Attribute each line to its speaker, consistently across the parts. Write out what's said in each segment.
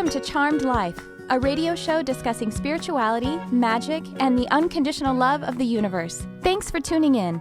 Speaker 1: Welcome to Charmed Life, a radio show discussing spirituality, magic, and the unconditional love of the universe. Thanks for tuning in.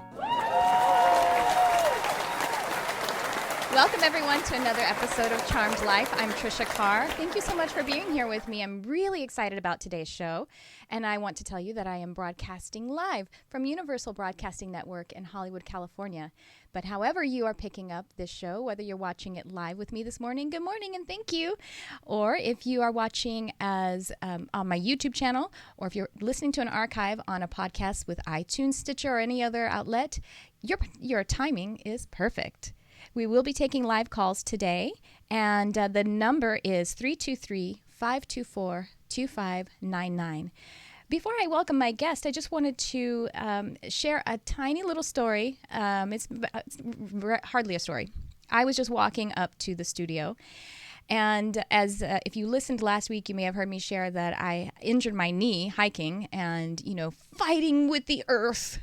Speaker 1: Welcome, everyone, to another episode of Charmed Life. I'm Tricia Carr. Thank you so much for being here with me. I'm really excited about today's show, and I want to tell you that I am broadcasting live from Universal Broadcasting Network in Hollywood, California. But however you are picking up this show, whether you're watching it live with me this morning, good morning and thank you. Or if you are watching as on my YouTube channel, or if you're listening to an archive on a podcast with iTunes, Stitcher, or any other outlet, your timing is perfect. We will be taking live calls today, and the number is 323-524-2599. Before I welcome my guest, I just wanted to share a tiny little story. It's hardly a story. I was just walking up to the studio, and as if you listened last week, you may have heard me share that I injured my knee hiking and, fighting with the earth,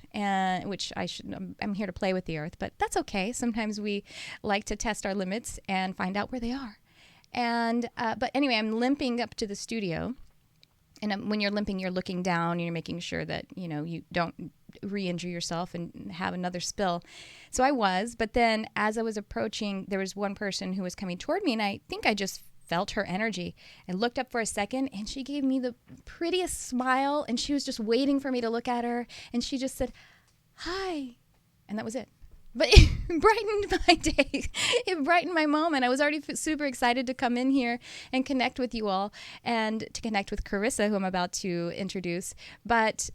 Speaker 1: which I'm here to play with the earth, but that's okay. Sometimes we like to test our limits and find out where they are. And but anyway, I'm limping up to the studio. And when you're limping, you're looking down and you're making sure that, you don't re-injure yourself and have another spill. So I was, but then as I was approaching, there was one person who was coming toward me, and I think I just felt her energy. I looked up for a second, and she gave me the prettiest smile, and she was just waiting for me to look at her, and she just said, "Hi," and that was it. But it brightened my day. It brightened my moment. I was already super excited to come in here and connect with you all and to connect with Charissa, who I'm about to introduce. But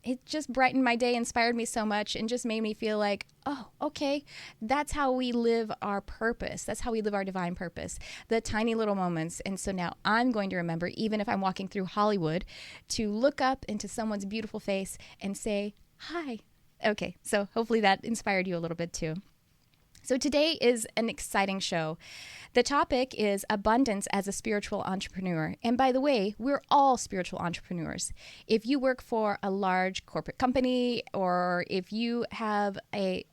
Speaker 1: it just brightened my day, inspired me so much, and just made me feel like, oh, okay, that's how we live our purpose. That's how we live our divine purpose, the tiny little moments. And so now I'm going to remember, even if I'm walking through Hollywood, to look up into someone's beautiful face and say, hi. Okay, so hopefully that inspired you a little bit too. So today is an exciting show. The topic is abundance as a spiritual entrepreneur. And by the way, we're all spiritual entrepreneurs. If you work for a large corporate company, or if you have a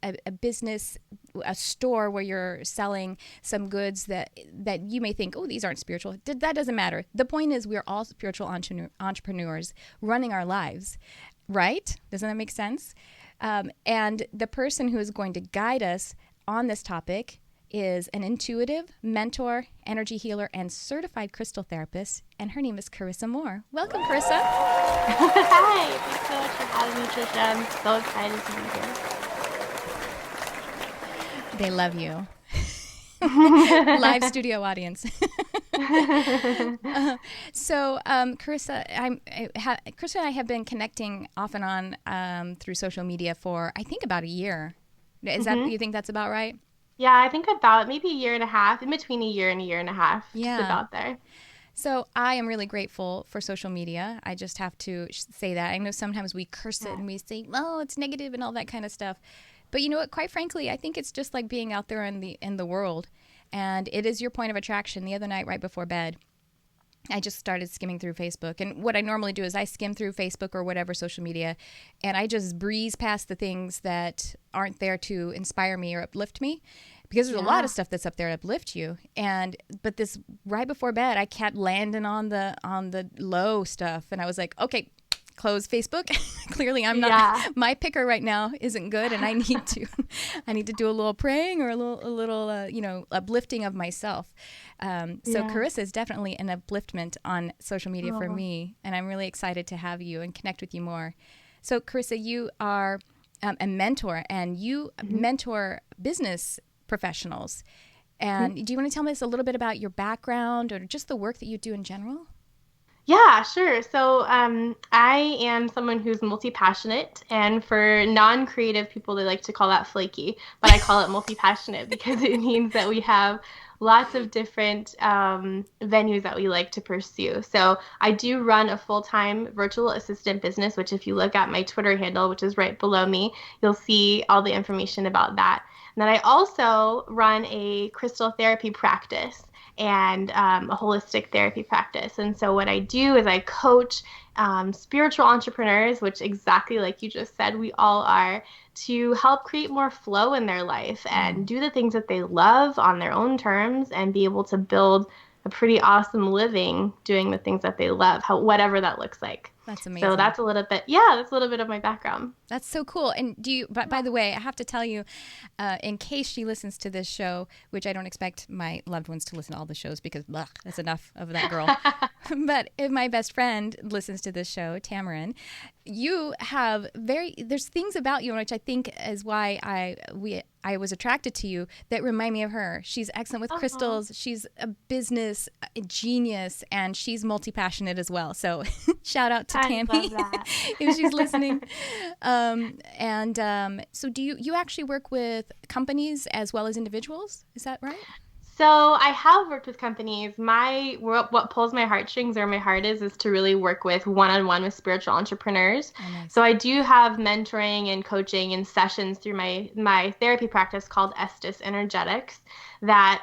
Speaker 1: business, a store where you're selling some goods that you may think, oh, these aren't spiritual. That doesn't matter. The point is we're all spiritual entrepreneurs running our lives, right? Doesn't that make sense? And the person who is going to guide us on this topic is an intuitive, mentor, energy healer, and certified crystal therapist, and her name is Charissa Moore. Welcome, Charissa.
Speaker 2: Hi, thanks so much for having me, Tricia. I'm so excited to be here.
Speaker 1: They love you. Live studio audience. So, Charissa, Charissa and I have been connecting off and on through social media for, I think, about a year. Is that, you think that's about right?
Speaker 2: Yeah, I think about maybe a year and a half, in between a year and a half.
Speaker 1: Yeah.
Speaker 2: Just about there.
Speaker 1: So I am really grateful for social media. I just have to say that. I know sometimes we curse it and we say, oh, it's negative and all that kind of stuff. But you know what? Quite frankly, I think it's just like being out there in the world. And it is your point of attraction. The other night, right before bed, I just started skimming through Facebook. And what I normally do is I skim through Facebook or whatever social media, and I just breeze past the things that aren't there to inspire me or uplift me, because there's a lot of stuff that's up there to uplift you. But this right before bed, I kept landing on the low stuff, and I was like, okay, close Facebook. Clearly I'm not, my picker right now isn't good, and I need to do a little praying or a little uplifting of myself. So Charissa is definitely an upliftment on social media for me, and I'm really excited to have you and connect with you more. So Charissa, you are a mentor, and you mentor business professionals. And do you want to tell us a little bit about your background or just the work that you do in general?
Speaker 2: Yeah, sure. So I am someone who's multi-passionate, and for non-creative people, they like to call that flaky, but I call it multi-passionate because it means that we have lots of different venues that we like to pursue. So I do run a full-time virtual assistant business, which if you look at my Twitter handle, which is right below me, you'll see all the information about that. And then I also run a crystal therapy practice and a holistic therapy practice. And so what I do is I coach spiritual entrepreneurs, which exactly like you just said, we all are, to help create more flow in their life and do the things that they love on their own terms and be able to build a pretty awesome living doing the things that they love, whatever that looks like.
Speaker 1: That's
Speaker 2: So
Speaker 1: amazing.
Speaker 2: that's a little bit, yeah, that's a little bit of my background.
Speaker 1: That's so cool. And but by the way, I have to tell you, in case she listens to this show, which I don't expect my loved ones to listen to all the shows because that's enough of that girl. But if my best friend listens to this show, Tamarin, there's things about you which I think is why I was attracted to you that remind me of her. She's excellent with crystals. She's a business genius, and she's multi-passionate as well. So shout out to Tammy if she's listening. So do you actually work with companies as well as individuals? Is that right?
Speaker 2: So I have worked with companies. What pulls my heartstrings, or my heart is to really work with one-on-one with spiritual entrepreneurs.
Speaker 1: Oh, nice.
Speaker 2: So I do have mentoring and coaching and sessions through my therapy practice called Estes Energetics that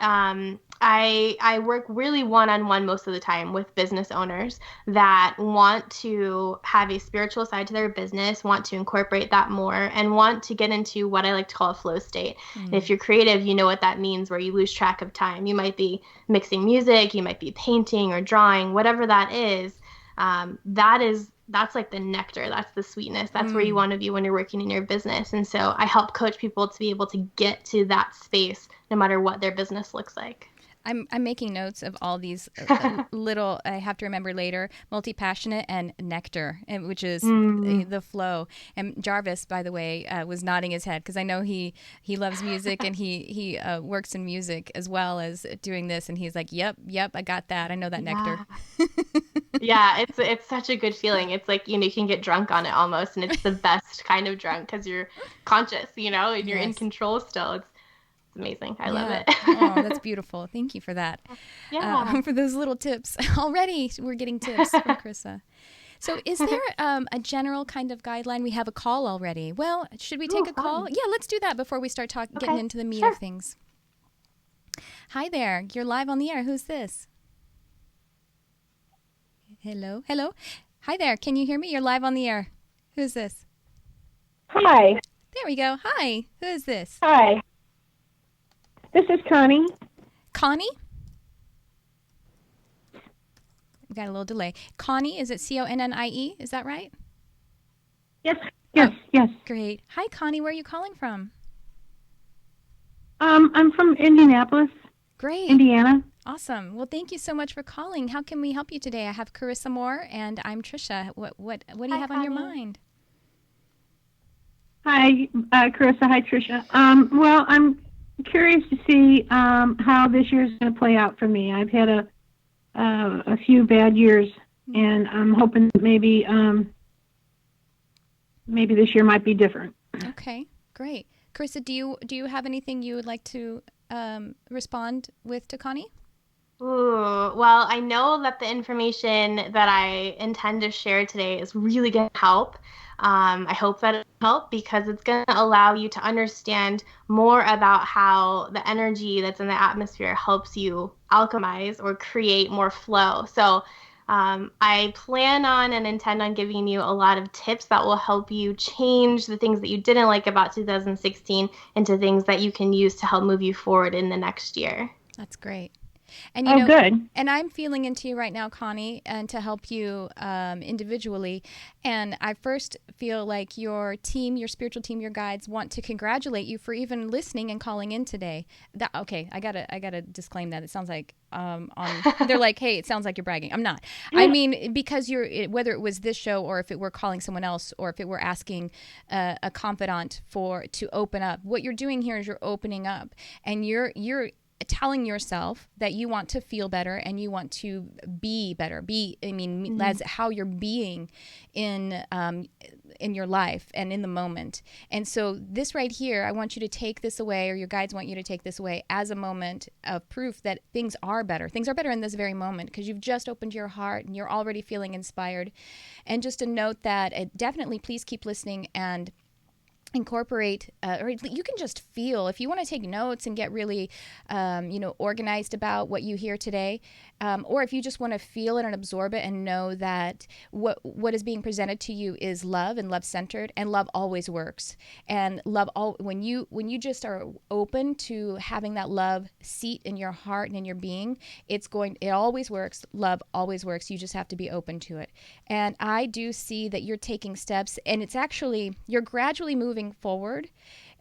Speaker 2: I work really one-on-one most of the time with business owners that want to have a spiritual side to their business, want to incorporate that more, and want to get into what I like to call a flow state. And if you're creative, you know what that means, where you lose track of time. You might be mixing music, you might be painting or drawing, whatever that is. That's like the nectar. That's the sweetness. That's where you want to be when you're working in your business. And so I help coach people to be able to get to that space no matter what their business looks like.
Speaker 1: I'm making notes of all these little, I have to remember later, multi-passionate and nectar, which is the flow. And Jarvis, by the way, was nodding his head because I know he loves music and he works in music as well as doing this. And he's like, yep, I got that. I know that nectar.
Speaker 2: Yeah, it's such a good feeling. It's like, you can get drunk on it almost, and it's the best kind of drunk because you're conscious, and you're in control still. It's amazing. I love it.
Speaker 1: Oh, that's beautiful. Thank you for that.
Speaker 2: Yeah.
Speaker 1: For those little tips. Already we're getting tips from Charissa. So is there a general kind of guideline? We have a call already. Well, should we take a call? Yeah, let's do that before we start getting into the meat of things. Hi there. You're live on the air. Who's this? Hello. Hi there. Can you hear me? You're live on the air. Who's this?
Speaker 3: Hi.
Speaker 1: There we go. Hi. Who is this?
Speaker 3: Hi. This is Connie.
Speaker 1: Connie? We got a little delay. Connie, is it Connie? Is that right?
Speaker 3: Yes.
Speaker 1: Great. Hi, Connie. Where are you calling from?
Speaker 3: I'm from Indianapolis.
Speaker 1: Great.
Speaker 3: Indiana.
Speaker 1: Awesome. Well, thank you so much for calling. How can we help you today? I have Charissa Moore, and I'm Tricia. What do you have on your mind?
Speaker 3: Hi, Charissa. Hi, Tricia. Well, I'm curious to see how this year's going to play out for me. I've had a few bad years, and I'm hoping that maybe this year might be different.
Speaker 1: Okay, great. Charissa, do you have anything you would like to respond with to Connie?
Speaker 2: Ooh, well, I know that the information that I intend to share today is really going to help. I hope that it will help because it's going to allow you to understand more about how the energy that's in the atmosphere helps you alchemize or create more flow. So I plan on and intend on giving you a lot of tips that will help you change the things that you didn't like about 2016 into things that you can use to help move you forward in the next year.
Speaker 1: That's great. And
Speaker 3: good.
Speaker 1: And I'm feeling into you right now, Connie, and to help you individually. And I first feel like your team, your spiritual team, your guides want to congratulate you for even listening and calling in today. I gotta disclaim that. It sounds like they're like, hey, it sounds like you're bragging. I'm not. I mean, because whether it was this show or if it were calling someone else or if it were asking a confidant to open up, what you're doing here is you're opening up, and you're telling yourself that you want to feel better and you want to be better. That's how you're being in your life and in the moment. And so this right here, I want you to take this away, or your guides want you to take this away as a moment of proof that things are better. Things are better in this very moment because you've just opened your heart and you're already feeling inspired. And just a note that definitely please keep listening and incorporate, or you can just feel, if you want to take notes and get really organized about what you hear today, or if you just want to feel it and absorb it and know that what is being presented to you is love and love centered, and love always works. And when you just are open to having that love seat in your heart and in your being, it always works. Love always works. You just have to be open to it. And I do see that you're taking steps, and it's actually, you're gradually moving forward.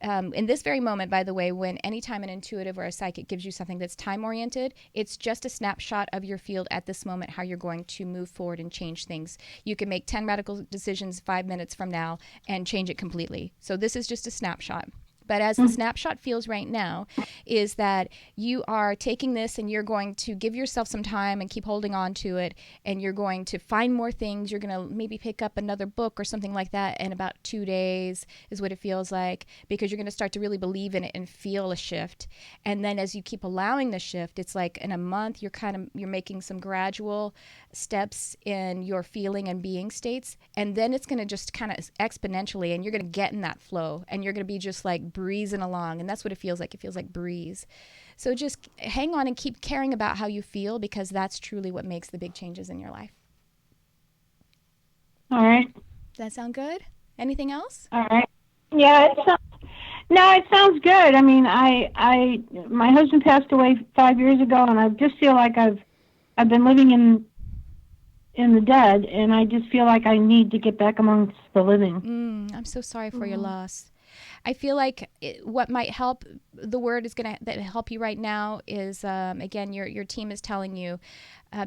Speaker 1: In this very moment, by the way, when anytime an intuitive or a psychic gives you something that's time-oriented, it's just a snapshot of your field at this moment, how you're going to move forward and change things. You can make 10 radical decisions 5 minutes from now and change it completely. So this is just a snapshot. But as the snapshot feels right now is that you are taking this and you're going to give yourself some time and keep holding on to it, and you're going to find more things. You're going to maybe pick up another book or something like that in about 2 days is what it feels like, because you're going to start to really believe in it and feel a shift. And then as you keep allowing the shift, it's like in a month you're making some gradual steps in your feeling and being states, and then it's going to just kind of exponentially, and you're going to get in that flow, and you're going to be just like breezing along. And that's what it feels like. It feels like breeze. So just hang on and keep caring about how you feel, because that's truly what makes the big changes in your life.
Speaker 3: All right.
Speaker 1: Does that sound good? Anything else?
Speaker 3: All right. Yeah, it sounds good. I mean, my husband passed away 5 years ago, and I just feel like I've been living in the dead, and I just feel like I need to get back amongst the living.
Speaker 1: I'm so sorry for your loss. I feel like what might help, the word is going to help you right now is, again, your team is telling you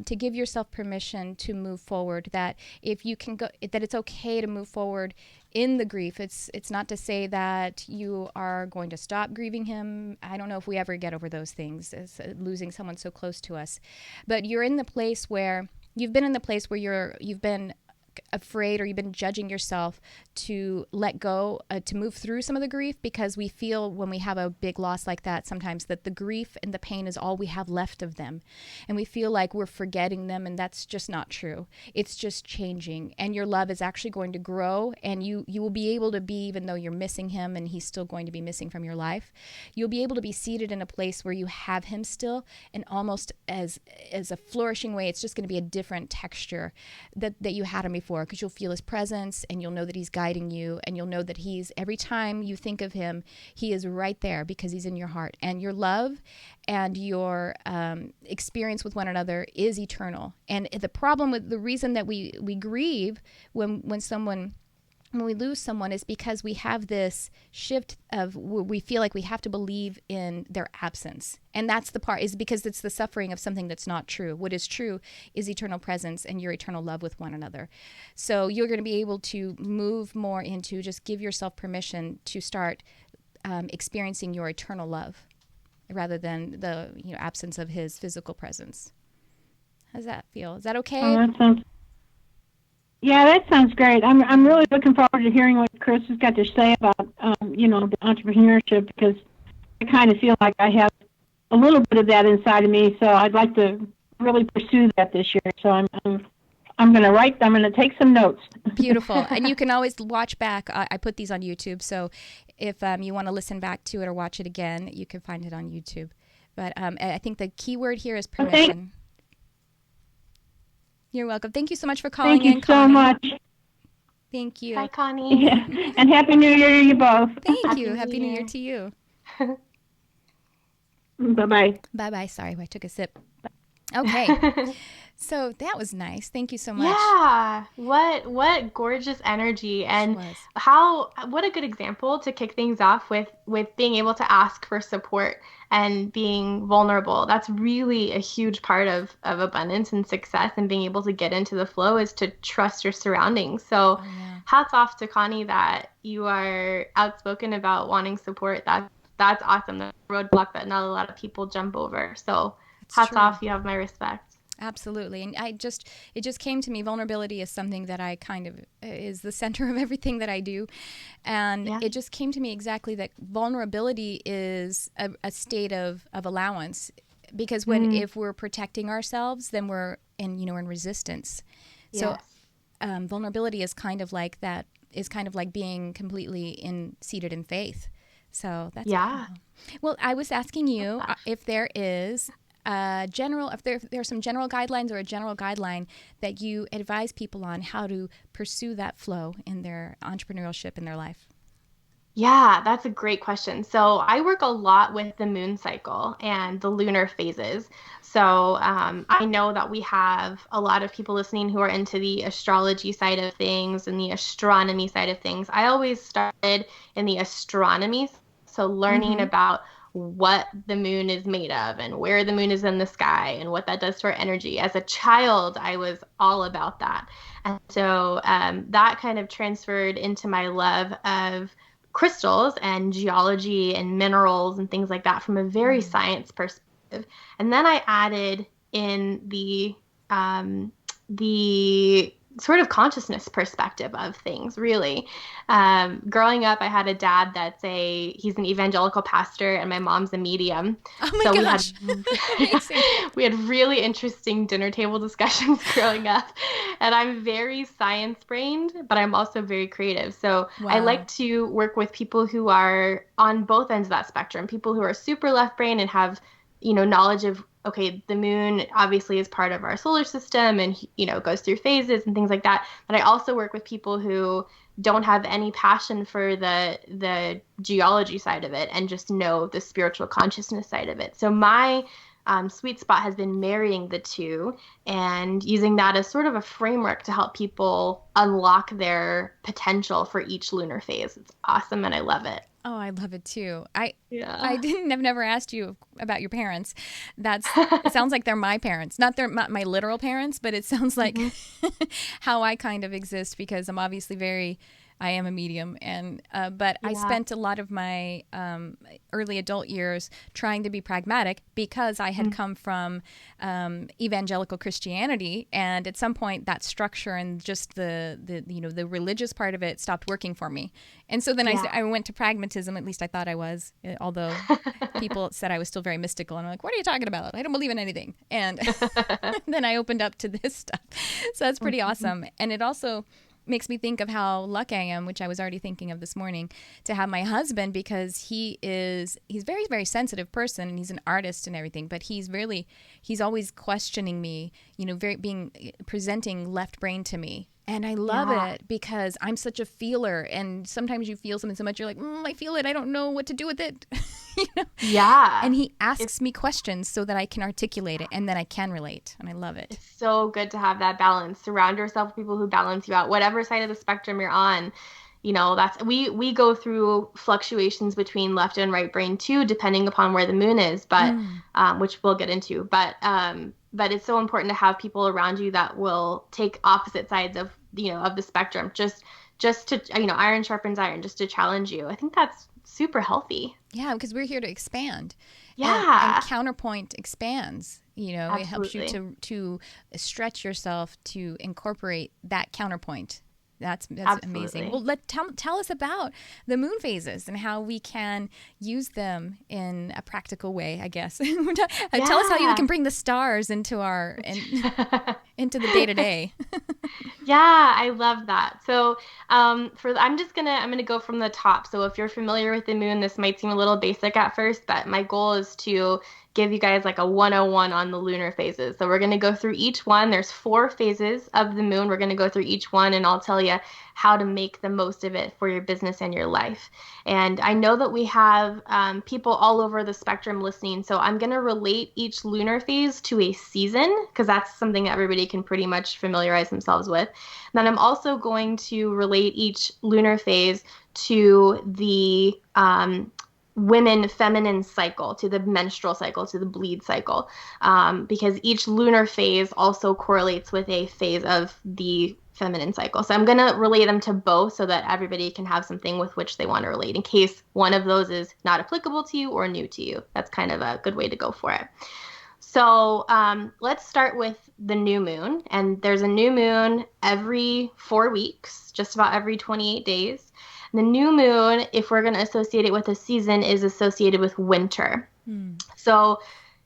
Speaker 1: to give yourself permission to move forward, that if you can go, that it's okay to move forward in the grief. It's not to say that you are going to stop grieving him. I don't know if we ever get over those things, as losing someone so close to us. But you've been in the place where you've been afraid, or you've been judging yourself to let go, to move through some of the grief, because we feel when we have a big loss like that sometimes that the grief and the pain is all we have left of them, and we feel like we're forgetting them, and that's just not true. It's just changing, and your love is actually going to grow, and you will be able to be, even though you're missing him and he's still going to be missing from your life, you'll be able to be seated in a place where you have him still, and almost as a flourishing way. It's just going to be a different texture that you had him before, because you'll feel his presence, and you'll know that he's guiding you, and you'll know that every time you think of him, he is right there, because he's in your heart. And your love and your experience with one another is eternal. And the reason that we grieve when we lose someone is because we have this shift of, we feel like we have to believe in their absence. And that's the part, is because it's the suffering of something that's not true. What is true is eternal presence and your eternal love with one another. So you're going to be able to move more into, just give yourself permission to start experiencing your eternal love, rather than the absence of his physical presence. How does that feel? Is that okay?
Speaker 3: Yeah, that sounds great. I'm really looking forward to hearing what Chris has got to say about the entrepreneurship, because I kind of feel like I have a little bit of that inside of me. So I'd like to really pursue that this year. So I'm going to take some notes.
Speaker 1: Beautiful. And you can always watch back. I put these on YouTube, so if you want to listen back to it or watch it again, you can find it on YouTube. But I think the key word here is permission. You're welcome. Thank you so much for calling in,
Speaker 3: Connie.
Speaker 1: Thank you so
Speaker 3: much.
Speaker 1: Thank you.
Speaker 2: Hi, Connie.
Speaker 3: Yeah. And Happy New Year to you both.
Speaker 1: Thank you. Happy New Year to you.
Speaker 3: Bye-bye.
Speaker 1: Bye-bye. Sorry, I took a sip. Okay. So that was nice. Thank you so much.
Speaker 2: Yeah. What gorgeous energy, and what a good example to kick things off with being able to ask for support and being vulnerable. That's really a huge part of abundance and success, and being able to get into the flow is to trust your surroundings. So hats off to Connie that you are outspoken about wanting support. That's awesome. That's a roadblock that not a lot of people jump over. So hats off. You have my respect.
Speaker 1: Absolutely. And it just came to me, vulnerability is something that I kind of is the center of everything that I do. And it just came to me exactly that vulnerability is a state of allowance, because if we're protecting ourselves, then we're in resistance. So vulnerability is kind of like that. is kind of like being completely seated in faith. So that's
Speaker 2: Yeah.
Speaker 1: cool. Well, I was asking you if there is if there are some general guidelines or a general guideline that you advise people on how to pursue that flow in their entrepreneurship in their life.
Speaker 2: Yeah, that's a great question. So I work a lot with the moon cycle and the lunar phases. So I know that we have a lot of people listening who are into the astrology side of things and the astronomy side of things. I always started in the astronomy, so learning about what the moon is made of and where the moon is in the sky and what that does to our energy. As a child, I was all about that. And so that kind of transferred into my love of crystals and geology and minerals and things like that from a very science perspective. And then I added in the sort of consciousness perspective of things, really. Growing up, I had a dad he's an evangelical pastor, and my mom's a medium.
Speaker 1: Oh my gosh.
Speaker 2: We had really interesting dinner table discussions growing up. And I'm very science-brained, but I'm also very creative. So I like to work with people who are on both ends of that spectrum, people who are super left-brained and have, knowledge of, okay, the moon obviously is part of our solar system and, goes through phases and things like that. But I also work with people who don't have any passion for the geology side of it and just know the spiritual consciousness side of it. So my sweet spot has been marrying the two and using that as sort of a framework to help people unlock their potential for each lunar phase. It's awesome and I love it.
Speaker 1: Oh, I love it too. I've never asked you about your parents. It sounds like they're my parents, not my literal parents, but it sounds like how I kind of exist because I'm obviously I am a medium, but I spent a lot of my early adult years trying to be pragmatic because I had come from evangelical Christianity, and at some point that structure and just the religious part of it stopped working for me, and so then I went to pragmatism. At least I thought I was, although people said I was still very mystical, and I'm like, what are you talking about? I don't believe in anything, and then I opened up to this stuff. So that's pretty awesome, and it also makes me think of how lucky I am, which I was already thinking of this morning, to have my husband, because he's very, very sensitive person and he's an artist and everything, but he's always questioning me, presenting left brain to me. And I love it because I'm such a feeler, and sometimes you feel something so much you're like, I feel it, I don't know what to do with it.
Speaker 2: Yeah.
Speaker 1: And he asks me questions so that I can articulate it and then I can relate, and I love it.
Speaker 2: It's so good to have that balance. Surround yourself with people who balance you out, whatever side of the spectrum you're on. That's we go through fluctuations between left and right brain too, depending upon where the moon is, but which we'll get into. But it's so important to have people around you that will take opposite sides of the spectrum, just to iron sharpens iron, just to challenge you. I think that's super healthy.
Speaker 1: Yeah, because we're here to expand.
Speaker 2: Yeah.
Speaker 1: And counterpoint expands.
Speaker 2: Absolutely.
Speaker 1: It helps you to stretch yourself to incorporate that counterpoint. That's amazing. Well, tell us about the moon phases and how we can use them in a practical way, I guess. Tell us how you can bring the stars into into the day-to-day.
Speaker 2: Yeah, I love that. So I'm gonna go from the top. So if you're familiar with the moon, this might seem a little basic at first, but my goal is to give you guys like a 101 on the lunar phases. So we're going to go through each one. There's 4 phases of the moon. We're going to go through each one, and I'll tell you how to make the most of it for your business and your life. And I know that we have people all over the spectrum listening, so I'm going to relate each lunar phase to a season, because that's something everybody can pretty much familiarize themselves with. And then I'm also going to relate each lunar phase to the feminine cycle, to the menstrual cycle, to the bleed cycle, because each lunar phase also correlates with a phase of the feminine cycle. So I'm going to relate them to both so that everybody can have something with which they want to relate in case one of those is not applicable to you or new to you. That's kind of a good way to go for it. So let's start with the new moon. And there's a new moon every 4 weeks, just about every 28 days. The new moon, if we're going to associate it with a season, is associated with winter. So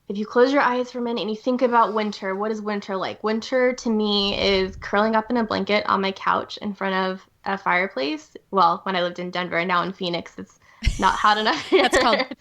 Speaker 2: if you close your eyes for a minute and you think about winter, what is winter like? Winter to me is curling up in a blanket on my couch in front of a fireplace. Well, when I lived in Denver, and now in Phoenix, it's not hot enough here.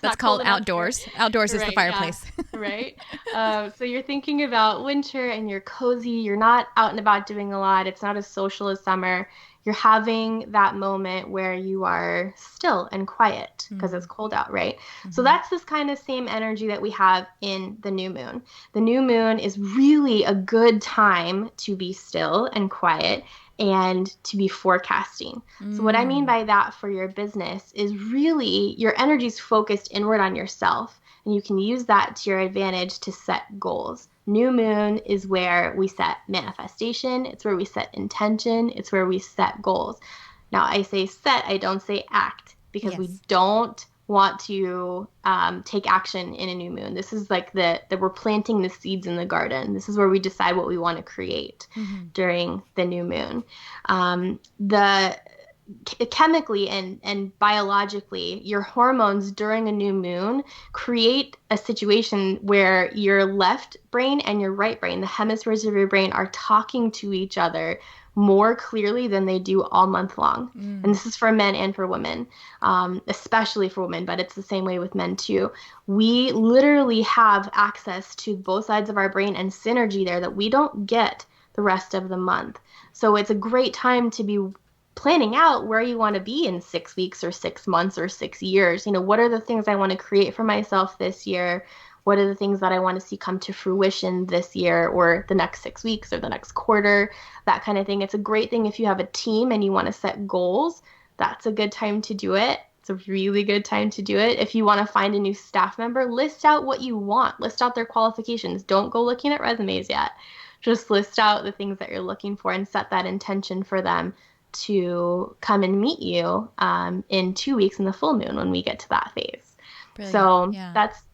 Speaker 1: That's called outdoors. Outdoors is the fireplace.
Speaker 2: Yeah, right. So you're thinking about winter and you're cozy. You're not out and about doing a lot. It's not as social as summer. You're having that moment where you are still and quiet because it's cold out, right? So that's this kind of same energy that we have in the new moon. The new moon is really a good time to be still and quiet and to be forecasting. So what I mean by that for your business is really your energy is focused inward on yourself, and you can use that to your advantage to set goals. New moon is where we set manifestation. It's where we set intention. It's where we set goals. Now, I say set, I don't say act, because we don't want to take action in a new moon. This is like that we're planting the seeds in the garden. This is where we decide what we want to create during the new moon. Chemically and biologically, your hormones during a new moon create a situation where your left brain and your right brain, the hemispheres of your brain, are talking to each other more clearly than they do all month long. And this is for men and for women, especially for women, but it's the same way with men too. We literally have access to both sides of our brain and synergy there that we don't get the rest of the month. So it's a great time to be planning out where you want to be in 6 weeks or 6 months or 6 years. You know, what are the things I want to create for myself this year? What are the things that I want to see come to fruition this year or the next 6 weeks or the next quarter, that kind of thing. It's a great thing if you have a team and you want to set goals. That's a good time to do it. It's a really good time to do it. If you want to find a new staff member, list out what you want. List out their qualifications. Don't go looking at resumes yet. Just list out the things that you're looking for and set that intention for them to come and meet you in 2 weeks in the full moon when we get to that phase. Brilliant. So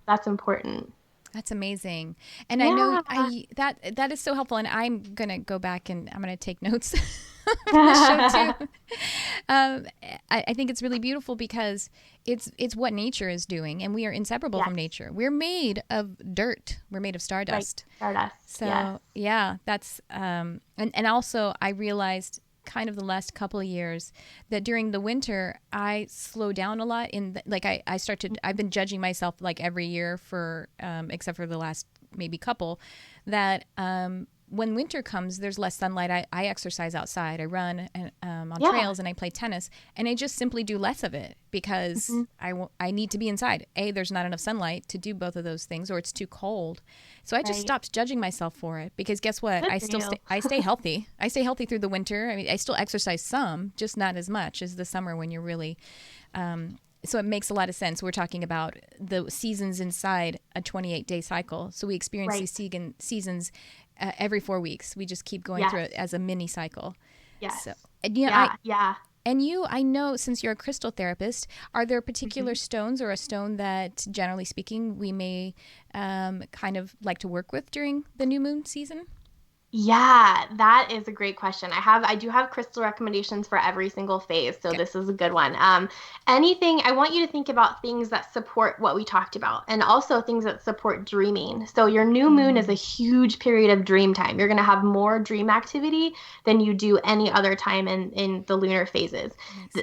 Speaker 2: that's important.
Speaker 1: That's amazing. And I know that is so helpful. And I'm going to go back and I'm going to take notes for the show too. I think it's really beautiful because it's what nature is doing, and we are inseparable from nature. We're made of dirt. We're made of stardust.
Speaker 2: Right. Stardust.
Speaker 1: So that's, and also I realized kind of the last couple of years that during the winter I slow down a lot I've been judging myself like every year for except for the last maybe couple that when winter comes, there's less sunlight. I exercise outside. I run on trails and I play tennis, and I just simply do less of it because I need to be inside. There's not enough sunlight to do both of those things, or it's too cold. So I just stopped judging myself for it because guess what? I stay healthy. I stay healthy through the winter. I mean, I still exercise some, just not as much as the summer when you're really. So it makes a lot of sense. We're talking about the seasons inside a 28-day cycle. So we experience these seasons every 4 weeks. We just keep going through it as a mini cycle.
Speaker 2: Yes.
Speaker 1: So, and I know since you're a crystal therapist, are there particular stones or a stone that, generally speaking, we may kind of like to work with during the new moon season?
Speaker 2: Yeah, that is a great question. I do have crystal recommendations for every single phase, so this is a good one. I want you to think about things that support what we talked about, and also things that support dreaming. So your new moon is a huge period of dream time. You're going to have more dream activity than you do any other time in the lunar phases.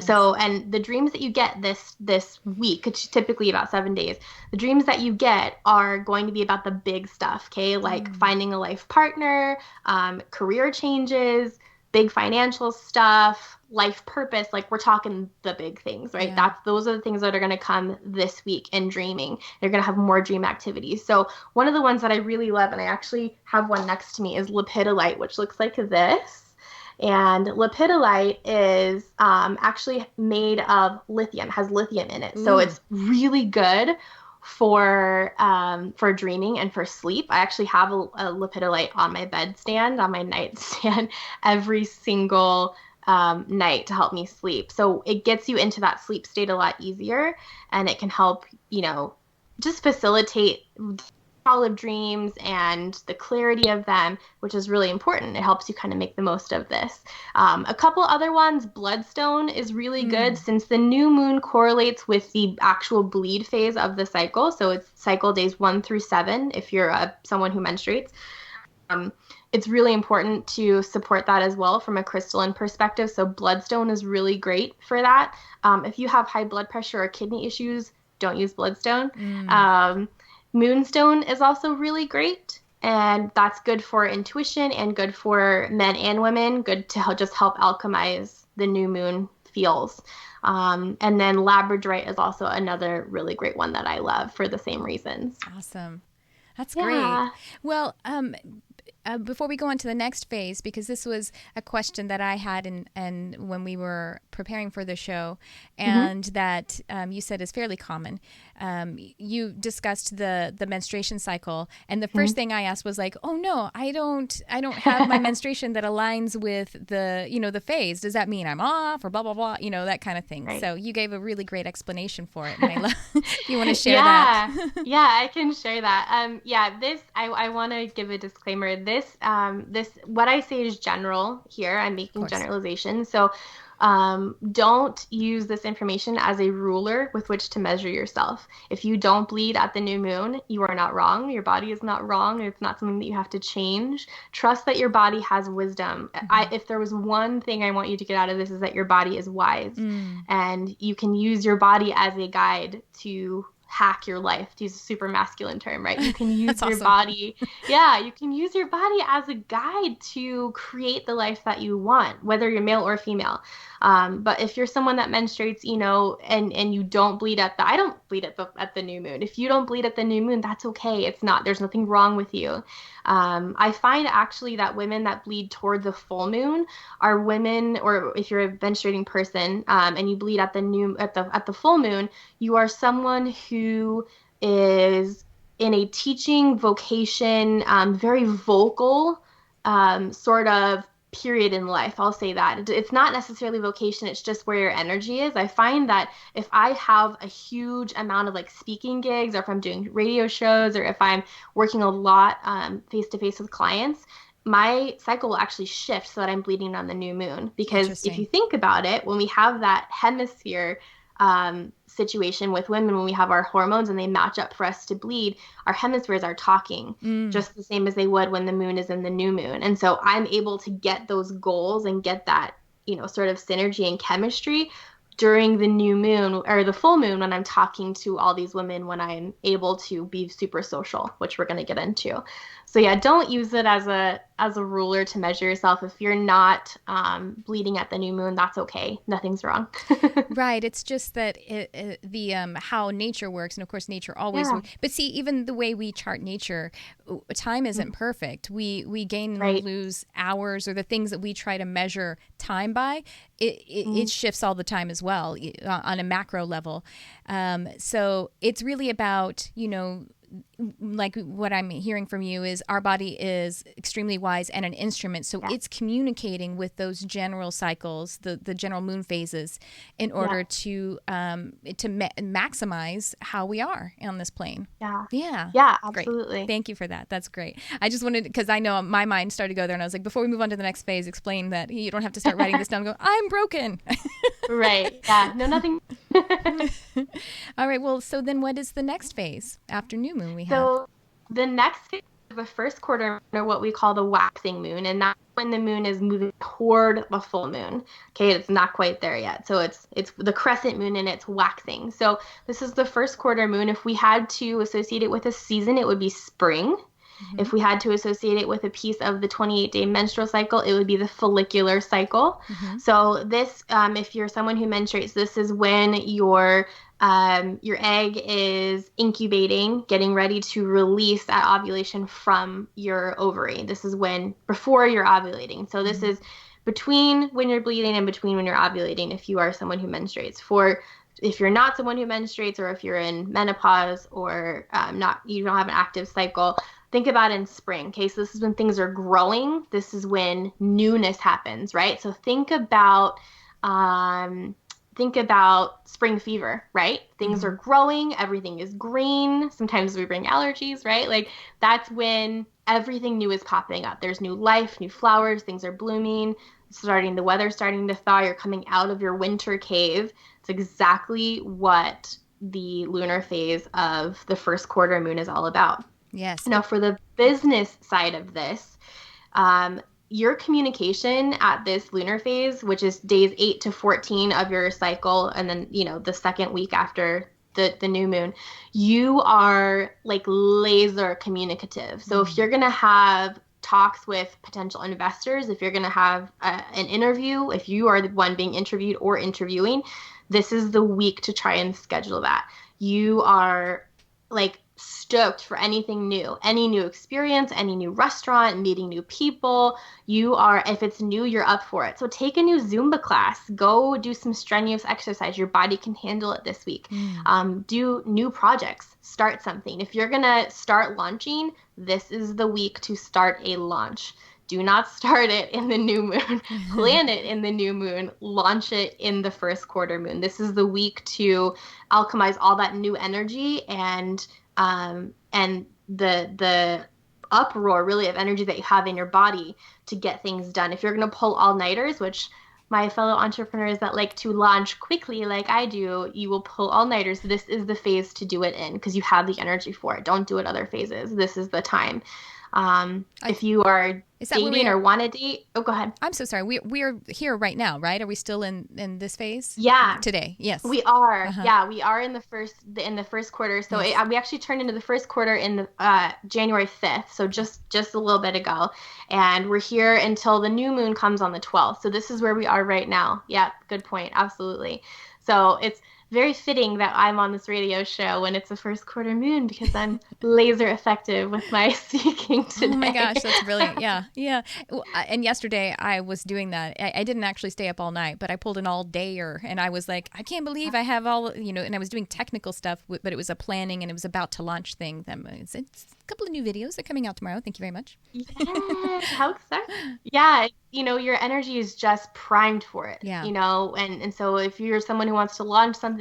Speaker 2: So, and the dreams that you get this week, it's typically about 7 days, the dreams that you get are going to be about the big stuff, okay? Like finding a life partner, career changes, big financial stuff, life purpose. Like we're talking the big things, right? Those are the things that are going to come this week in dreaming. You're going to have more dream activities. So one of the ones that I really love, and I actually have one next to me, is lepidolite, which looks like this. And lepidolite is actually made of lithium, has lithium in it. So it's really good for dreaming and for sleep. I actually have a lepidolite on my bedstand, on my nightstand, every single night to help me sleep. So it gets you into that sleep state a lot easier, and it can help, just facilitate solid dreams and the clarity of them, which is really important. It helps you kind of make the most of this. A couple other ones, bloodstone is really good since the new moon correlates with the actual bleed phase of the cycle. So it's cycle days 1 through 7 if you're someone who menstruates. it's really important to support that as well from a crystalline perspective. So bloodstone is really great for that. If you have high blood pressure or kidney issues, don't use bloodstone. Moonstone is also really great, and that's good for intuition and good for men and women, good to just help alchemize the new moon feels. And then labradorite is also another really great one that I love for the same reasons.
Speaker 1: Awesome. That's great. Well, before we go on to the next phase, because this was a question that I had and when we were preparing for the show, and that you said is fairly common. You discussed the menstruation cycle, and the first thing I asked was like, "Oh no, I don't have my menstruation that aligns with the phase. Does that mean I'm off or blah blah blah? That kind of thing." Right. So you gave a really great explanation for it, and I love. You want to share that?
Speaker 2: Yeah, I can share that. This I want to give a disclaimer. This what I say is general here. I'm making generalizations. So don't use this information as a ruler with which to measure yourself. If you don't bleed at the new moon, you are not wrong. Your body is not wrong. It's not something that you have to change. Trust that your body has wisdom. If there was one thing I want you to get out of this, is that your body is wise, and you can use your body as a guide to hack your life, to use a super masculine term, right? You can use your body. Yeah, you can use your body as a guide to create the life that you want, whether you're male or female. But if you're someone that menstruates, and you don't bleed I don't bleed at the new moon. If you don't bleed at the new moon, that's okay. There's nothing wrong with you. I find actually that women that bleed toward the full moon are women, or if you're a menstruating person, and you bleed at the full moon, you are someone who is in a teaching vocation, very vocal, sort of period in life. I'll say that. It's not necessarily vocation, it's just where your energy is. I find that if I have a huge amount of speaking gigs, or if I'm doing radio shows, or if I'm working a lot face to face with clients, my cycle will actually shift so that I'm bleeding on the new moon. Because if you think about it, when we have that hemisphere situation with women, when we have our hormones and they match up for us to bleed, our hemispheres are talking just the same as they would when the moon is in the new moon. And so I'm able to get those goals and get that, sort of synergy and chemistry during the new moon or the full moon, when I'm talking to all these women, when I'm able to be super social, which we're going to get into. So yeah, don't use it as a ruler to measure yourself. If you're not bleeding at the new moon, that's okay. Nothing's wrong.
Speaker 1: Right. It's just that how nature works, and of course nature always works. But see, even the way we chart nature, time isn't perfect. We gain and lose hours, or the things that we try to measure time by. It shifts all the time as well on a macro level. So it's really about, like what I'm hearing from you is our body is extremely wise and an instrument. So it's communicating with those general cycles, the general moon phases, in order to maximize how we are on this plane. Yeah,
Speaker 2: absolutely.
Speaker 1: Great. Thank you for that. That's great. I just wanted, because I know my mind started to go there, and I was like, before we move on to the next phase, explain that you don't have to start writing this down and go, I'm broken.
Speaker 2: Right. Yeah. No, nothing.
Speaker 1: All right. Well, so then what is the next phase after new moon we have?
Speaker 2: So the next phase of the first quarter, or what we call the waxing moon, and that's when the moon is moving toward the full moon. Okay, it's not quite there yet. So it's the crescent moon and it's waxing. So this is the first quarter moon. If we had to associate it with a season, it would be spring. If we had to associate it with a piece of the 28-day menstrual cycle, it would be the follicular cycle. So this, if you're someone who menstruates, this is when your egg is incubating, getting ready to release at ovulation from your ovary. This is before you're ovulating. So this is between when you're bleeding and between when you're ovulating, if you are someone who menstruates. If you're not someone who menstruates, or if you're in menopause, or you don't have an active cycle, think about in spring. Okay, so this is when things are growing. This is when newness happens, right? So think about spring fever, right? Things are growing, everything is green. Sometimes we bring allergies, right? That's when everything new is popping up. There's new life, new flowers, things are blooming, the weather's starting to thaw, you're coming out of your winter cave. It's exactly what the lunar phase of the first quarter moon is all about.
Speaker 1: Yes.
Speaker 2: Now, for the business side of this, Your communication at this lunar phase, which is days 8 to 14 of your cycle, and then, the second week after the new moon, you are like laser communicative. So if you're going to have talks with potential investors, if you're going to have an interview, if you are the one being interviewed or interviewing, this is the week to try and schedule that. You are like stoked for anything new, any new experience, any new restaurant, meeting new people. You are, if it's new, you're up for it. So take a new Zumba class, go do some strenuous exercise. Your body can handle it this week. Do new projects, start something. If you're going to start launching, this is the week to start a launch. Do not start it in the new moon. Plan it in the new moon. Launch it in the first quarter moon. This is the week to alchemize all that new energy and the uproar really of energy that you have in your body to get things done. If you're going to pull all-nighters, which my fellow entrepreneurs that like to launch quickly like I do, you will pull all-nighters. This is the phase to do it in because you have the energy for it. Don't do it other phases. This is the time. If you are dating or want to date, go ahead.
Speaker 1: I'm so sorry. We're here right now, right? Are we still in this phase?
Speaker 2: Yeah.
Speaker 1: Today, yes.
Speaker 2: We are. Yeah, we are in the first quarter. So
Speaker 1: yes.
Speaker 2: We actually turned into the first quarter in the January 5th. So just a little bit ago, and we're here until the new moon comes on the 12th. So this is where we are right now. Yeah, good point. Absolutely. So it's very fitting that I'm on this radio show when it's the first quarter moon because I'm laser effective with my seeking today.
Speaker 1: Oh my gosh, that's brilliant. Yeah, yeah. And yesterday I was doing that. I didn't actually stay up all night, but I pulled an all-dayer and I was like, I can't believe I have all, and I was doing technical stuff, but it was a planning and it was about to launch thing. It's a couple of new videos that are coming out tomorrow. Thank you very much.
Speaker 2: Yeah, how exciting. Yeah, your energy is just primed for it.
Speaker 1: Yeah.
Speaker 2: And so if you're someone who wants to launch something,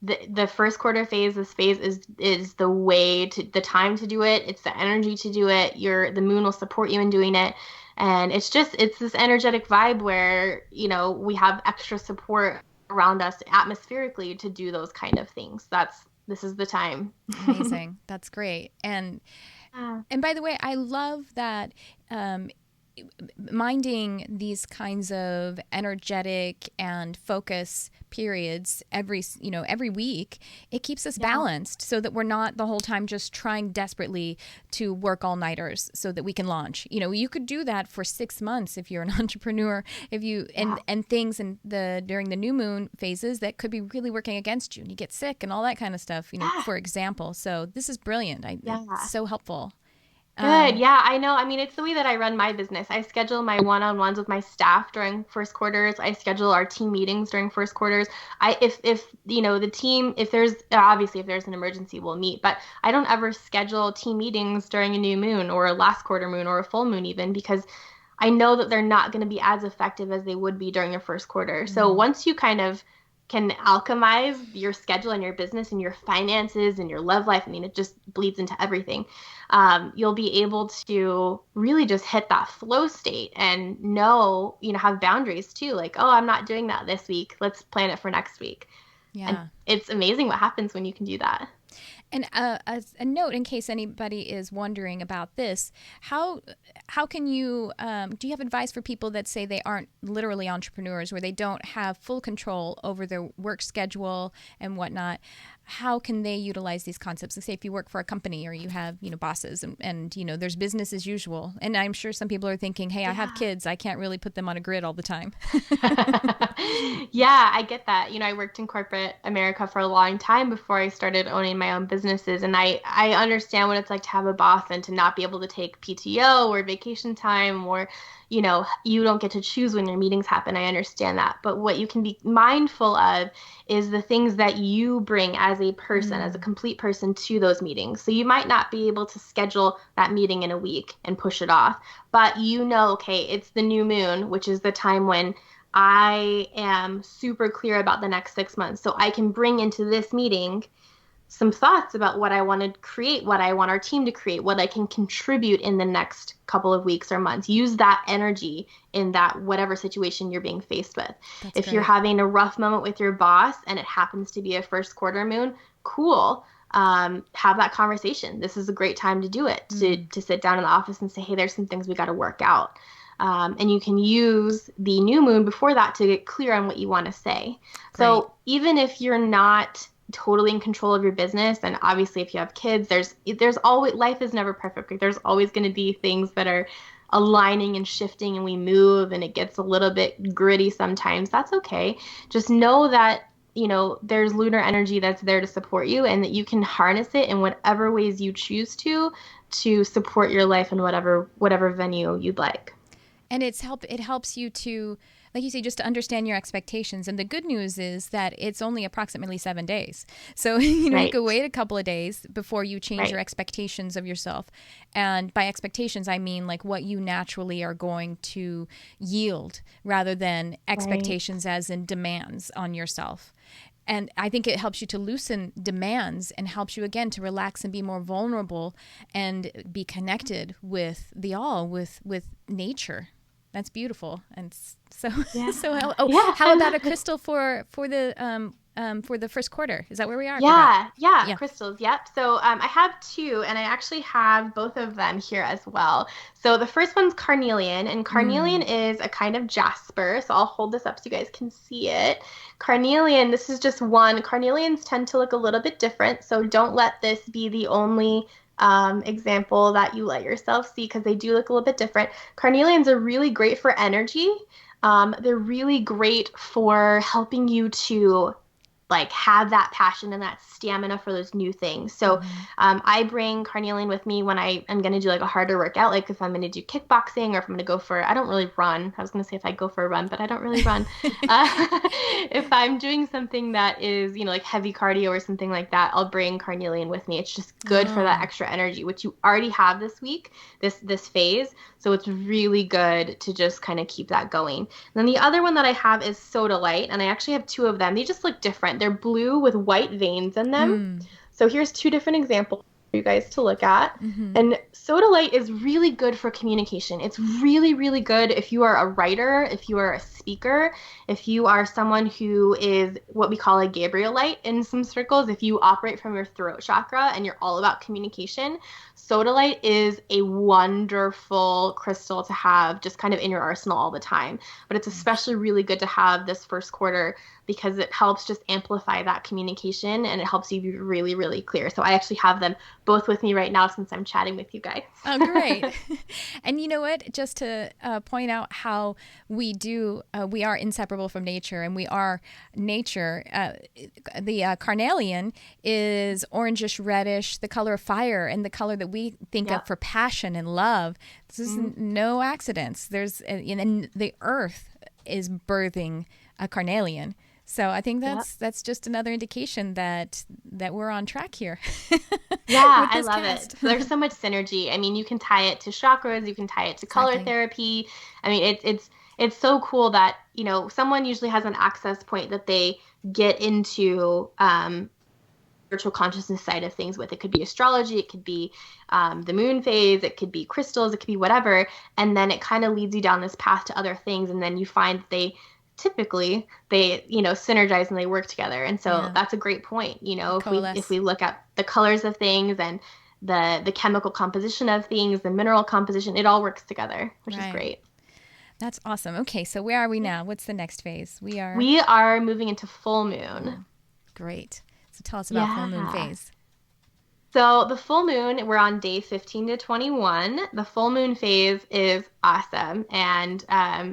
Speaker 2: the first quarter phase, this phase is the time to do it. It's the energy to do it. The moon will support you in doing it. And it's this energetic vibe where, we have extra support around us atmospherically to do those kind of things. This is the time.
Speaker 1: Amazing. That's great. And by the way, I love that minding these kinds of energetic and focus periods every week, it keeps us balanced so that we're not the whole time just trying desperately to work all-nighters so that we can launch. You could do that for 6 months if you're an entrepreneur, and things during the new moon phases that could be really working against you and you get sick and all that kind of stuff, for example. So this is brilliant. It's so helpful.
Speaker 2: Good. Yeah, I know. I mean, it's the way that I run my business. I schedule my one-on-ones with my staff during first quarters. I schedule our team meetings during first quarters. If the team, if there's an emergency, we'll meet. But I don't ever schedule team meetings during a new moon or a last quarter moon or a full moon even because I know that they're not going to be as effective as they would be during a first quarter. Mm-hmm. So once you kind of can alchemize your schedule and your business and your finances and your love life, I mean, it just bleeds into everything. You'll be able to really just hit that flow state and have boundaries too. Like, oh, I'm not doing that this week. Let's plan it for next week.
Speaker 1: Yeah.
Speaker 2: And it's amazing what happens when you can do that.
Speaker 1: And as a note, in case anybody is wondering about this, how can you, do you have advice for people that say they aren't literally entrepreneurs, where they don't have full control over their work schedule and whatnot? How can they utilize these concepts? Like, say if you work for a company or you have, bosses and there's business as usual. And I'm sure some people are thinking, hey, I have kids. I can't really put them on a grid all the time.
Speaker 2: Yeah, I get that. I worked in corporate America for a long time before I started owning my own businesses. And I understand what it's like to have a boss and to not be able to take PTO or vacation time, or, you don't get to choose when your meetings happen. I understand that. But what you can be mindful of is the things that you bring as a person, as a complete person, to those meetings. So you might not be able to schedule that meeting in a week and push it off, but okay, it's the new moon, which is the time when I am super clear about the next 6 months. So I can bring into this meeting some thoughts about what I want to create, what I want our team to create, what I can contribute in the next couple of weeks or months. Use that energy in that whatever situation you're being faced with. If you're having a rough moment with your boss and it happens to be a first quarter moon, cool. have that conversation. This is a great time to do it, to sit down in the office and say, hey, there's some things we got to work out. And you can use the new moon before that to get clear on what you want to say. Great. So even if you're not totally in control of your business, and obviously if you have kids, there's always, life is never perfect. There's always going to be things that are aligning and shifting, and we move and it gets a little bit gritty sometimes. That's okay. Just know that, there's lunar energy that's there to support you, and that you can harness it in whatever ways you choose to support your life in whatever venue you'd like.
Speaker 1: And it helps you to, like you say, just to understand your expectations. And the good news is that it's only approximately 7 days. So, you can wait a couple of days before you change your expectations of yourself. And by expectations, I mean like what you naturally are going to yield, rather than expectations as in demands on yourself. And I think it helps you to loosen demands and helps you, again, to relax and be more vulnerable and be connected with the all, with nature. That's beautiful. And so, how about a crystal for the first quarter? Is that where we are?
Speaker 2: Yeah, crystals. Yep. So I have two, and I actually have both of them here as well. So the first one's carnelian, and carnelian is a kind of jasper. So I'll hold this up so you guys can see it. Carnelian, this is just one. Carnelians tend to look a little bit different, so don't let this be the only example that you let yourself see, because they do look a little bit different. Carnelians are really great for energy. They're really great for helping you to have that passion and that stamina for those new things. So I bring carnelian with me when I am going to do a harder workout, like if I'm going to do kickboxing, or if I'm going to go for, I don't really run. I was going to say if I go for a run, but I don't really run. If I'm doing something that is, heavy cardio or something like that, I'll bring carnelian with me. It's just good for that extra energy, which you already have this week, this phase. So it's really good to just kind of keep that going. And then the other one that I have is sodalite, and I actually have two of them. They just look different. They're blue with white veins in them. So here's two different examples for you guys to look at. And sodalite is really good for communication. It's really, really good if you are a writer, if you are a speaker, if you are someone who is what we call a Gabrielite in some circles, if you operate from your throat chakra and you're all about communication. Sodalite is a wonderful crystal to have just kind of in your arsenal all the time. But it's especially really good to have this first quarter, because it helps just amplify that communication, and it helps you be really, really clear. So I actually have them both with me right now since I'm chatting with you guys.
Speaker 1: Oh, great. And you know what? Just to point out how we are inseparable from nature, and we are nature. The carnelian is orangish reddish, the color of fire, and the color that we think of for passion and love. This is no accidents. And the earth is birthing a carnelian. So I think that's just another indication that we're on track here.
Speaker 2: Yeah, I love it. There's so much synergy. I mean, you can tie it to chakras, you can tie it to color therapy. I mean, it's so cool that, someone usually has an access point that they get into spiritual consciousness side of things with. It could be astrology, it could be the moon phase, it could be crystals, it could be whatever. And then it kind of leads you down this path to other things, and then you find that they synergize and they work together. And so that's a great point. If we look at the colors of things and the chemical composition of things, the mineral composition, it all works together, which is great.
Speaker 1: That's awesome. Okay, so where are we now? What's the next phase? We are
Speaker 2: moving into full moon.
Speaker 1: Great. So tell us about full moon phase.
Speaker 2: So the full moon, we're on day 15 to 21. The full moon phase is awesome. And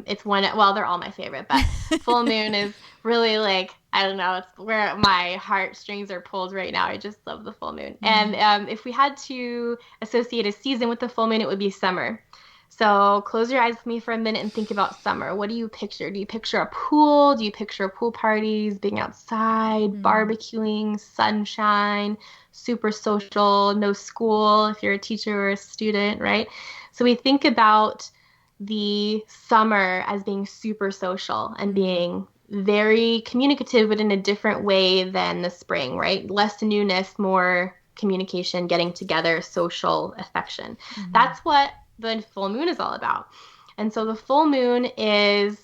Speaker 2: it's they're all my favorite, but full moon is really I don't know, it's where my heartstrings are pulled right now. I just love the full moon. And if we had to associate a season with the full moon, it would be summer. So close your eyes with me for a minute and think about summer. What do you picture? Do you picture a pool? Do you picture pool parties, being outside, barbecuing, sunshine, super social, no school if you're a teacher or a student, right? So we think about the summer as being super social and being very communicative, but in a different way than the spring, right? Less newness, more communication, getting together, social affection. That's what the full moon is all about. And so the full moon is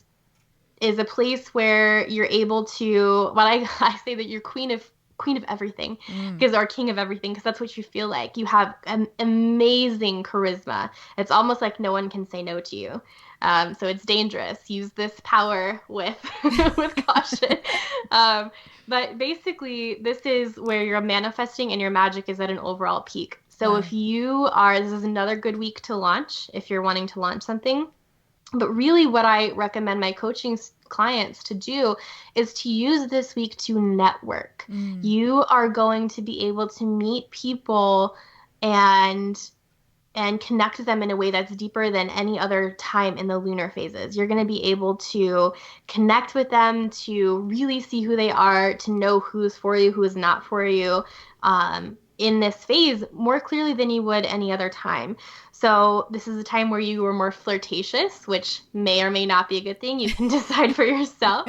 Speaker 2: a place where you're able to, I say that you're queen queen of everything, because or king of everything, because that's what you feel like. You have an amazing charisma. It's almost like no one can say no to you. So it's dangerous. Use this power with with caution. But basically, this is where your manifesting and your magic is at an overall peak. So if you are, this is another good week to launch if you're wanting to launch something. But really what I recommend my coaching clients to do is to use this week to network. You are going to be able to meet people and connect with them in a way that's deeper than any other time in the lunar phases. You're going to be able to connect with them, to really see who they are, to know who's for you, who is not for you, in this phase more clearly than you would any other time. So this is a time where you are more flirtatious, which may or may not be a good thing. You can decide for yourself.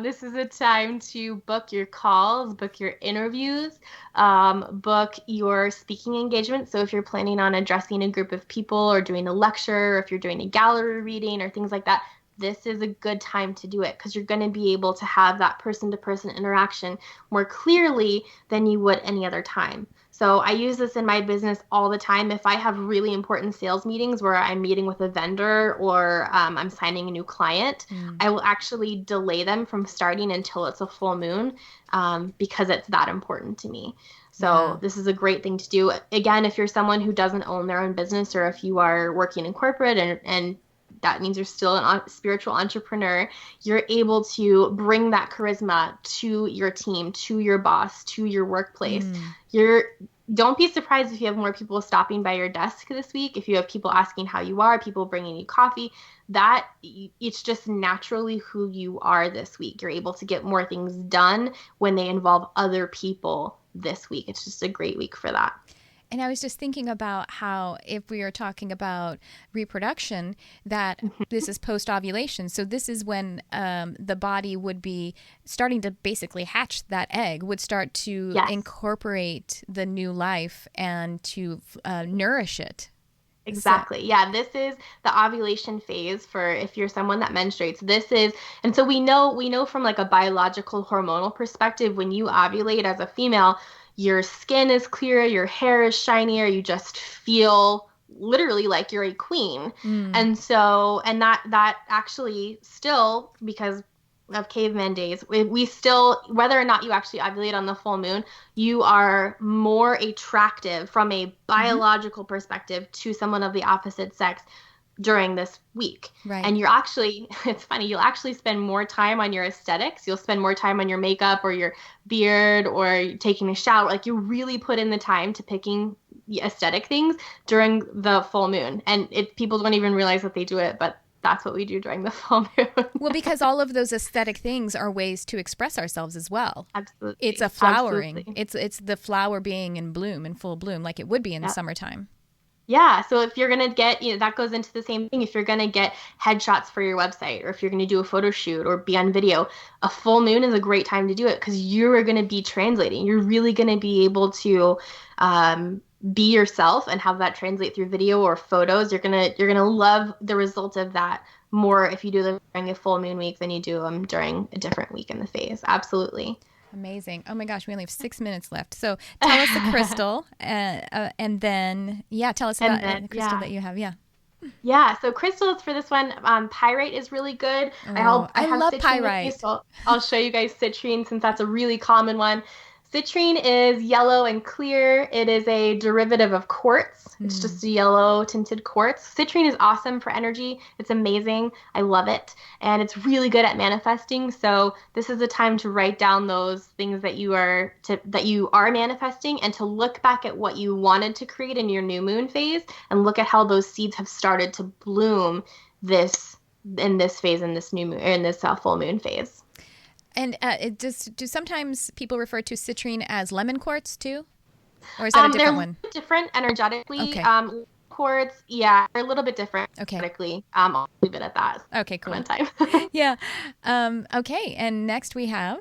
Speaker 2: This is a time to book your calls, book your interviews, book your speaking engagements. So if you're planning on addressing a group of people or doing a lecture, or if you're doing a gallery reading or things like that, this is a good time to do it, because you're going to be able to have that person-to-person interaction more clearly than you would any other time. So I use this in my business all the time. If I have really important sales meetings where I'm meeting with a vendor or I'm signing a new client, I will actually delay them from starting until it's a full moon, because it's that important to me. So this is a great thing to do. Again, if you're someone who doesn't own their own business, or if you are working in corporate and that means you're still a spiritual entrepreneur, you're able to bring that charisma to your team, to your boss, to your workplace. Don't be surprised if you have more people stopping by your desk this week, if you have people asking how you are, people bringing you coffee. That it's just naturally who you are this week. You're able to get more things done when they involve other people this week. It's just a great week for that.
Speaker 1: And I was just thinking about how, if we are talking about reproduction, that this is post-ovulation. So this is when the body would be starting to basically hatch that egg, would start to incorporate the new life and to nourish it.
Speaker 2: Exactly. Yeah, this is the ovulation phase for if you're someone that menstruates. This is, and so we know from like a biological hormonal perspective, when you ovulate as a female, your skin is clearer, your hair is shinier, you just feel literally like you're a queen. And so, and that actually still, because of caveman days, we still, whether or not you actually ovulate on the full moon, you are more attractive from a biological perspective to someone of the opposite sex during this week.
Speaker 1: Right.
Speaker 2: And you're actually, it's funny, you'll actually spend more time on your aesthetics. You'll spend more time on your makeup or your beard or taking a shower. Like, you really put in the time to picking aesthetic things during the full moon. And people don't even realize that they do it, but that's what we do during the full moon. Well,
Speaker 1: because all of those aesthetic things are ways to express ourselves as well.
Speaker 2: Absolutely.
Speaker 1: It's a flowering. Absolutely. It's the flower being in bloom, in full bloom, like it would be in the summertime.
Speaker 2: Yeah. So if you're going to get, that goes into the same thing. If you're going to get headshots for your website, or if you're going to do a photo shoot or be on video, a full moon is a great time to do it, because you're going to be translating. You're really going to be able to be yourself and have that translate through video or photos. You're going to love the result of that more if you do them during a full moon week than you do them during a different week in the phase. Absolutely.
Speaker 1: Amazing. Oh my gosh, we only have 6 minutes left. So tell us the crystal, and then, tell us about the crystal that you have.
Speaker 2: Yeah, so crystals for this one, pyrite is really good.
Speaker 1: Oh, I love pyrite.
Speaker 2: So I'll show you guys citrine, since that's a really common one. Citrine is yellow and clear. It is a derivative of quartz. It's just a yellow tinted quartz. Citrine is awesome for energy. It's amazing. I love it. And it's really good at manifesting. So this is a time to write down those things that you are manifesting, and to look back at what you wanted to create in your new moon phase, and look at how those seeds have started to bloom in this phase, in this new moon, in this full moon phase.
Speaker 1: And do sometimes people refer to citrine as lemon quartz too? Or is that a different one?
Speaker 2: They're different energetically.
Speaker 1: Okay.
Speaker 2: Quartz, they're a little bit different energetically. I'll leave it at that.
Speaker 1: Okay, cool.
Speaker 2: One time.
Speaker 1: Yeah. Okay, and next we have?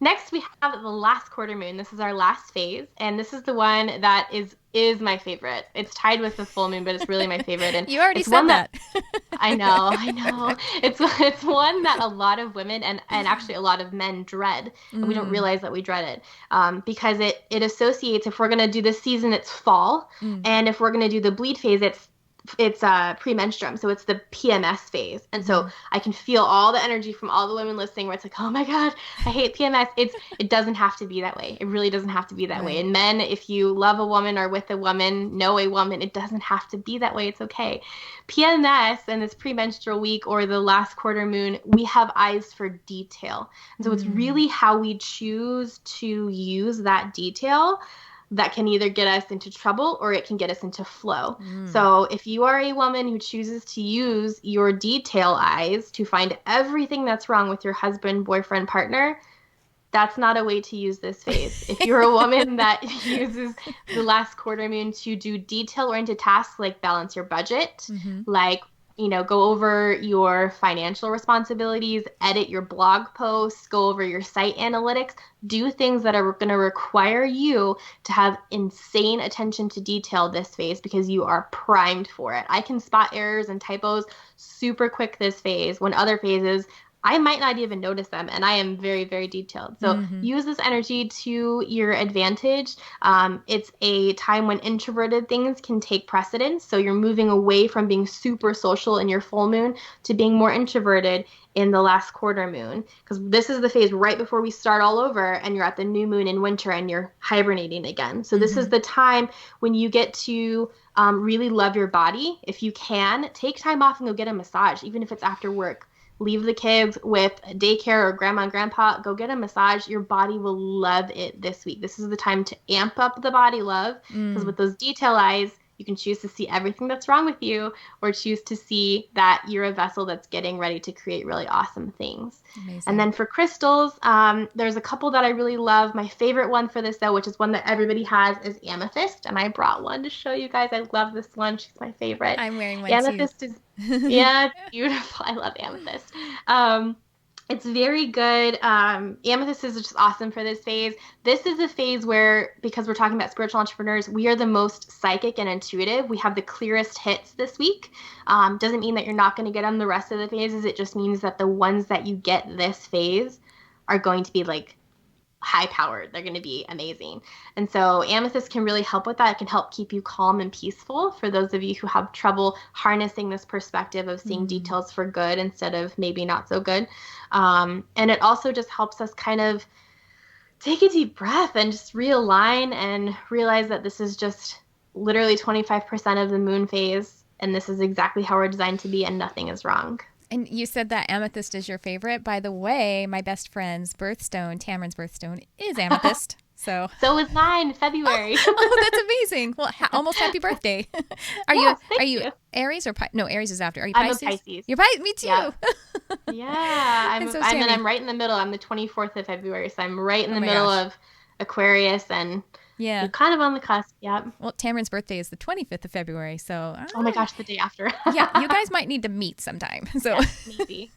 Speaker 2: Next, we have the last quarter moon. This is our last phase, and this is the one that is my favorite. It's tied with the full moon, but it's really my favorite. And
Speaker 1: You already
Speaker 2: it's
Speaker 1: said
Speaker 2: one
Speaker 1: that.
Speaker 2: I know. It's one that a lot of women and actually a lot of men dread, and we don't realize that we dread it, because it associates, if we're gonna do this season, it's fall, and if we're gonna do the bleed phase, it's premenstruum, so it's the PMS phase. And so I can feel all the energy from all the women listening where it's like, oh my god, I hate PMS. It doesn't have to be that way. It really doesn't have to be that way. And men, if you love a woman or with a woman, know a woman, it doesn't have to be that way. It's okay. PMS and this premenstrual week or the last quarter moon, we have eyes for detail. And so it's really how we choose to use that detail that can either get us into trouble or it can get us into flow. So if you are a woman who chooses to use your detail eyes to find everything that's wrong with your husband, boyfriend, partner, that's not a way to use this phase. If you're a woman that uses the last quarter moon to do detail-oriented tasks like balance your budget, like go over your financial responsibilities, edit your blog posts, go over your site analytics, do things that are going to require you to have insane attention to detail this phase because you are primed for it. I can spot errors and typos super quick this phase, when other phases I might not even notice them, and I am very, very detailed. So use this energy to your advantage. It's a time when introverted things can take precedence. So you're moving away from being super social in your full moon to being more introverted in the last quarter moon, because this is the phase right before we start all over and you're at the new moon in winter and you're hibernating again. So this is the time when you get to really love your body. If you can, take time off and go get a massage, even if it's after work. Leave the kids with daycare or grandma and grandpa. Go get a massage. Your body will love it this week. This is the time to amp up the body love, because with those detail eyes, you can choose to see everything that's wrong with you or choose to see that you're a vessel that's getting ready to create really awesome things.
Speaker 1: Amazing.
Speaker 2: And then for crystals, there's a couple that I really love. My favorite one for this, though, which is one that everybody has, is amethyst. And I brought one to show you guys. I love this one. She's my favorite.
Speaker 1: I'm wearing one
Speaker 2: amethyst
Speaker 1: too.
Speaker 2: Yeah, it's beautiful. I love amethyst. It's very good. Amethyst is just awesome for this phase. This is a phase where, because we're talking about spiritual entrepreneurs, we are the most psychic and intuitive. We have the clearest hits this week. Doesn't mean that you're not going to get them the rest of the phases. It just means that the ones that you get this phase are going to be like high powered. They're going to be amazing. And so amethyst can really help with that. It can help keep you calm and peaceful for those of you who have trouble harnessing this perspective of seeing details for good instead of maybe not so good. And it also just helps us kind of take a deep breath and just realign and realize that this is just literally 25% of the moon phase. And this is exactly how we're designed to be, and nothing is wrong.
Speaker 1: And you said that amethyst is your favorite. By the way, my best friend's birthstone, Tamron's birthstone, is amethyst. So
Speaker 2: is mine, February.
Speaker 1: Oh, that's amazing. Well, almost happy birthday. Are
Speaker 2: Yes,
Speaker 1: you
Speaker 2: thank you.
Speaker 1: Aries or No, Aries is after. Are you
Speaker 2: I'm
Speaker 1: Pisces?
Speaker 2: a Pisces.
Speaker 1: You're Pisces. Me too.
Speaker 2: Yeah. Yeah,
Speaker 1: And so is Tammy.
Speaker 2: I'm right in the middle. I'm the 24th of February, so I'm right in the
Speaker 1: my
Speaker 2: middle
Speaker 1: gosh.
Speaker 2: of Aquarius, and
Speaker 1: Yeah.
Speaker 2: you're kind of on the cusp. Yep.
Speaker 1: Well, Tamron's birthday is the 25th of February, so
Speaker 2: Oh my gosh, the day after.
Speaker 1: yeah, you guys might need to meet sometime. So
Speaker 2: Maybe.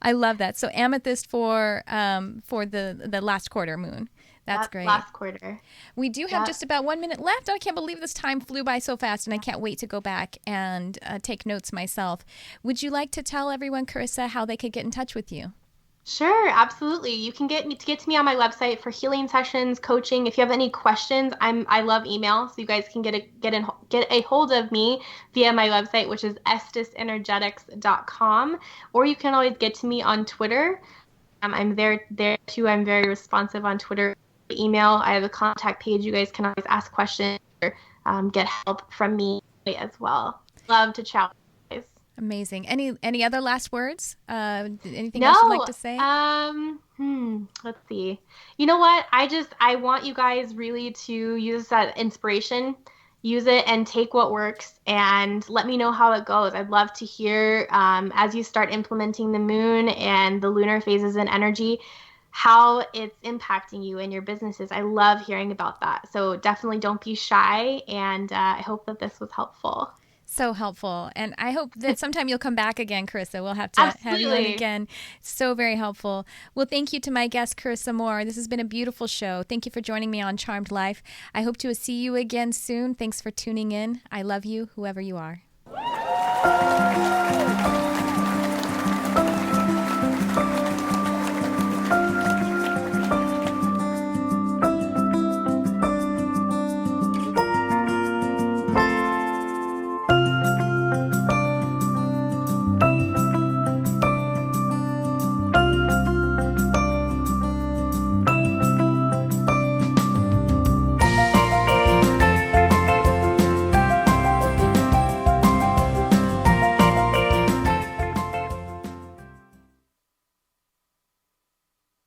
Speaker 1: I love that. So amethyst for the last quarter moon. That's great.
Speaker 2: Last quarter.
Speaker 1: We do have just about 1 minute left. I can't believe this time flew by so fast, and I can't wait to go back and take notes myself. Would you like to tell everyone, Charissa, how they could get in touch with you?
Speaker 2: Sure, absolutely. You can get to me on my website for healing sessions, coaching. If you have any questions, I love email, so you guys can get a hold of me via my website, which is estisenergetics.com, or you can always get to me on Twitter. I'm there too. I'm very responsive on Twitter. Email. I have a contact page. You guys can always ask questions or get help from me as well. Love to chat with you guys.
Speaker 1: Amazing. Any other last words? Anything else you'd like to say?
Speaker 2: Let's see. You know what? I want you guys really to use that inspiration, use it and take what works, and let me know how it goes. I'd love to hear as you start implementing the moon and the lunar phases and energy, how it's impacting you and your businesses. I love hearing about that. So definitely don't be shy, and I hope that this was helpful.
Speaker 1: So helpful. And I hope that sometime you'll come back again, Charissa. We'll have to have you on again. So very helpful. Well, thank you to my guest, Charissa Moore. This has been a beautiful show. Thank you for joining me on Charmed Life. I hope to see you again soon. Thanks for tuning in. I love you, whoever you are.